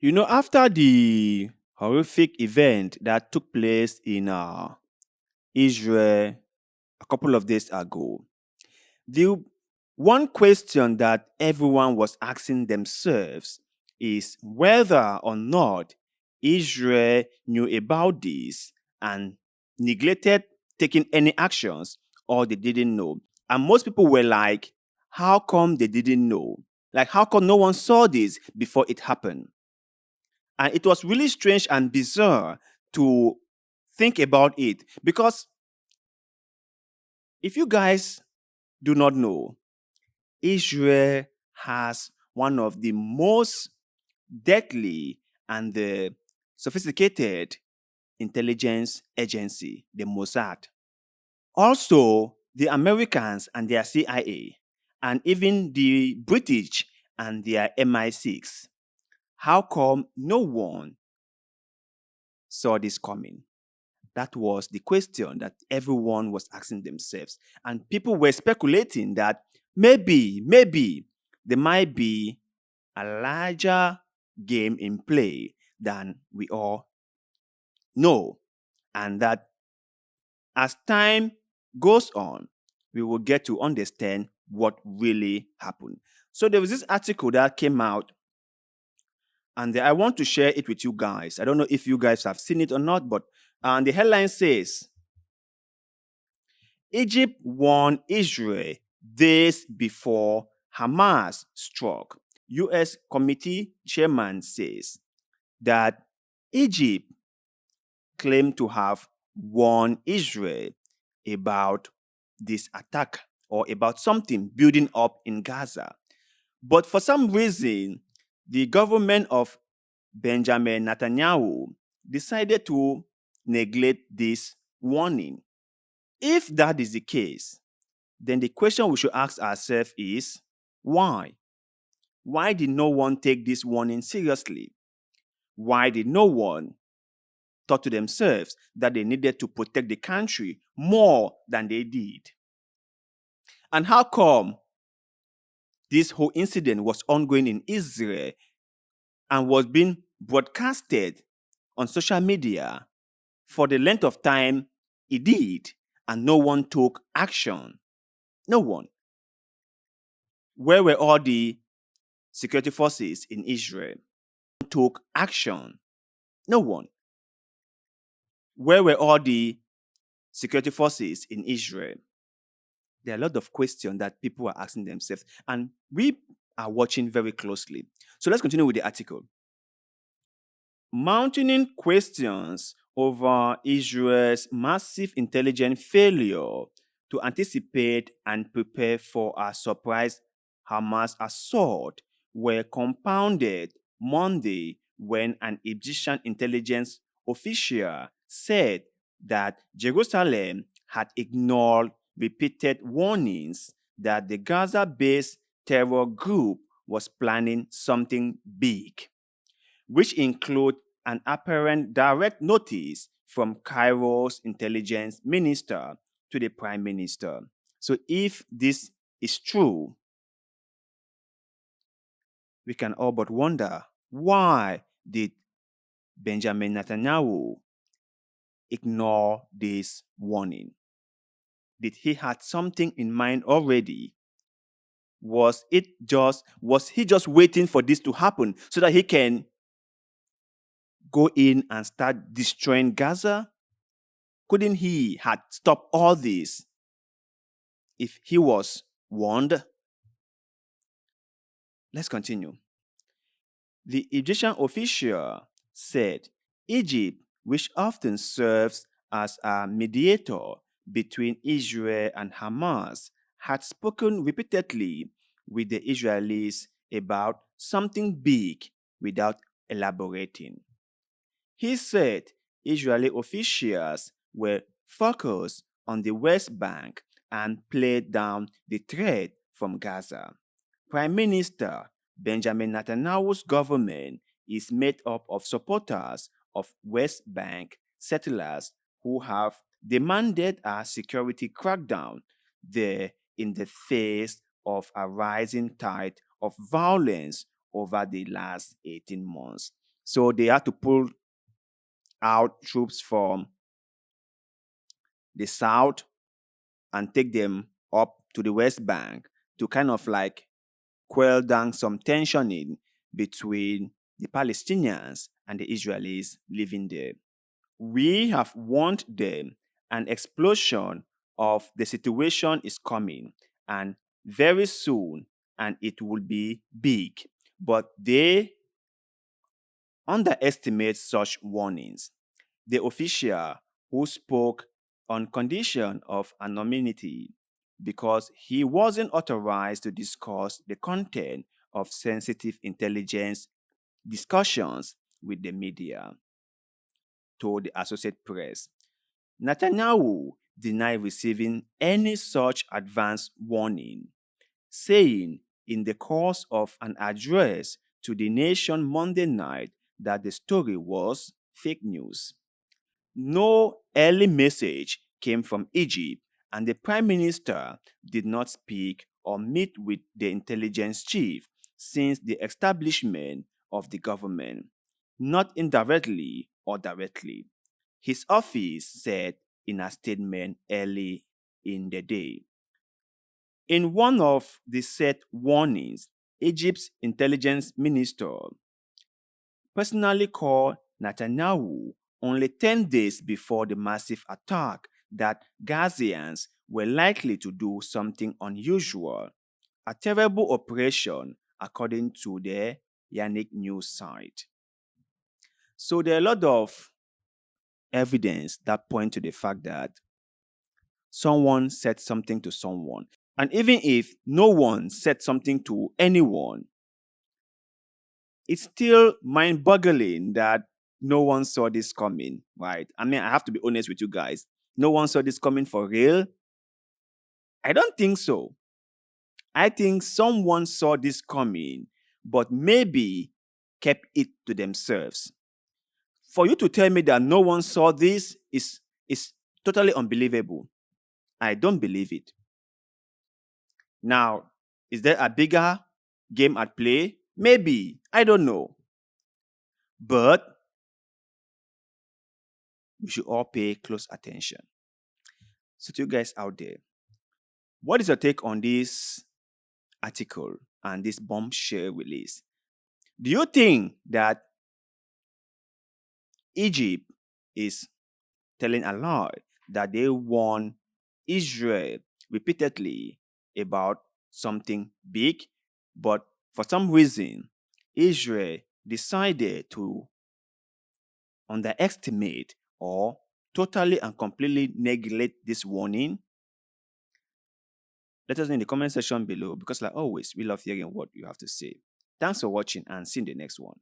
After the horrific event that took place in Israel a couple of days ago, the one question that everyone was asking themselves is whether or not Israel knew about this and neglected taking any actions or they didn't know. And most people were like, how come they didn't know? Like, how come no one saw this before it happened? And it was really strange and bizarre to think about it because if you guys do not know, Israel has one of the most deadly and sophisticated intelligence agency, the Mossad. Also, the Americans and their CIA, and even the British and their MI6. How come no one saw this coming? That was the question that everyone was asking themselves. And people were speculating that maybe there might be a larger game in play than we all know. And that as time goes on, we will get to understand what really happened. So there was this article that came out, and I want to share it with you guys. I don't know if you guys have seen it or not, but the headline says Egypt warned Israel days before Hamas struck. US committee chairman says that Egypt claimed to have warned Israel about this attack or about something building up in Gaza. But for some reason, the government of Benjamin Netanyahu decided to neglect this warning. If that is the case, then the question we should ask ourselves is why? Why did no one take this warning seriously? Why did no one thought to themselves that they needed to protect the country more than they did? And how come this whole incident was ongoing in Israel and was being broadcasted on social media for the length of time it did, and no one took action? No one. Where were all the security forces in Israel? Took action? No one. Where were all the security forces in Israel? There are a lot of questions that people are asking themselves, and we are watching very closely. So let's continue with the article. Mounting questions over Israel's massive intelligence failure to anticipate and prepare for a surprise Hamas assault were compounded Monday when an Egyptian intelligence official said that Jerusalem had ignored repeated warnings that the Gaza based terror group was planning something big, which include an apparent direct notice from Cairo's intelligence minister to the prime minister. So if this is true, we can all but wonder, why did Benjamin Netanyahu ignore this warning? Did he had something in mind already? Was he just waiting for this to happen so that he can go in and start destroying Gaza? Couldn't he had stopped all this if he was warned? Let's continue. The Egyptian official said Egypt, which often serves as a mediator between Israel and Hamas, had spoken repeatedly with the Israelis about something big without elaborating. He said Israeli officials were focused on the West Bank and played down the threat from Gaza. Prime Minister Benjamin Netanyahu's government is made up of supporters of West Bank settlers who have demanded a security crackdown there in the face of a rising tide of violence over the last 18 months. So they had to pull out troops from the south and take them up to the West Bank to kind of like quell down some tensioning between the Palestinians and the Israelis living there. We have warned them an explosion of the situation is coming and very soon, and it will be big. But they underestimate such warnings. The official who spoke on condition of anonymity because he wasn't authorized to discuss the content of sensitive intelligence discussions with the media, told the Associated Press. Netanyahu denied receiving any such advance warning, saying in the course of an address to the nation Monday night that the story was fake news. No early message came from Egypt, and the prime minister did not speak or meet with the intelligence chief since the establishment of the government, not indirectly or directly. His office said in a statement early in the day. In one of the set warnings, Egypt's intelligence minister personally called Netanyahu only 10 days before the massive attack that Gazians were likely to do something unusual, a terrible operation, according to the Yannick news site. So there are a lot of evidence that point to the fact that someone said something to someone. And even if no one said something to anyone, it's still mind boggling that no one saw this coming, right? I mean, I have to be honest with you guys. No one saw this coming for real. I don't think so. I think someone saw this coming, but maybe kept it to themselves. For you to tell me that no one saw this is totally unbelievable. I don't believe it. Now, is there a bigger game at play? Maybe. I don't know. But we should all pay close attention. So, to you guys out there, what is your take on this article and this bombshell release? Do you think that Egypt is telling a lie, that they warn Israel repeatedly about something big, but for some reason, Israel decided to underestimate or totally and completely neglect this warning? Let us know in the comment section below because, like always, we love hearing what you have to say. Thanks for watching and see you in the next one.